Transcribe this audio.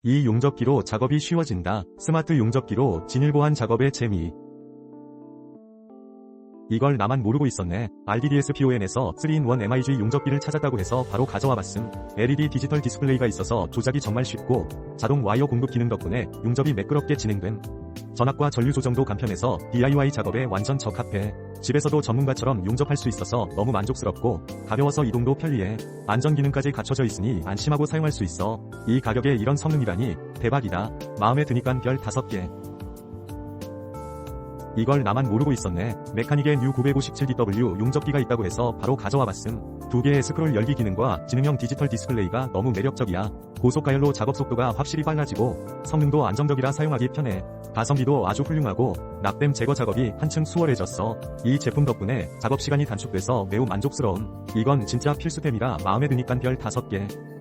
이 용접기로 작업이 쉬워진다. 스마트 용접기로 진일 보완 작업의 재미. 이걸 나만 모르고 있었네. RDDSPON에서 3-in-1 MIG 용접기를 찾았다고 해서 바로 가져와 봤음. LED 디지털 디스플레이가 있어서 조작이 정말 쉽고 자동 와이어 공급 기능 덕분에 용접이 매끄럽게 진행됨. 전압과 전류 조정도 간편해서 DIY 작업에 완전 적합해. 집에서도 전문가처럼 용접할 수 있어서 너무 만족스럽고 가벼워서 이동도 편리해. 안전 기능까지 갖춰져 있으니 안심하고 사용할 수 있어. 이 가격에 이런 성능이라니 대박이다. 마음에 드니깐 별 5개. 이걸 나만 모르고 있었네. 메카닉의 뉴 957DW 용접기가 있다고 해서 바로 가져와 봤음. 2개의 스크롤 열기 기능과 지능형 디지털 디스플레이가 너무 매력적이야. 고속 가열로 작업 속도가 확실히 빨라지고 성능도 안정적이라 사용하기 편해. 가성비도 아주 훌륭하고 낙댐 제거 작업이 한층 수월해졌어. 이 제품 덕분에 작업 시간이 단축돼서 매우 만족스러움. 이건 진짜 필수템이라 마음에 드니깐 별 5개.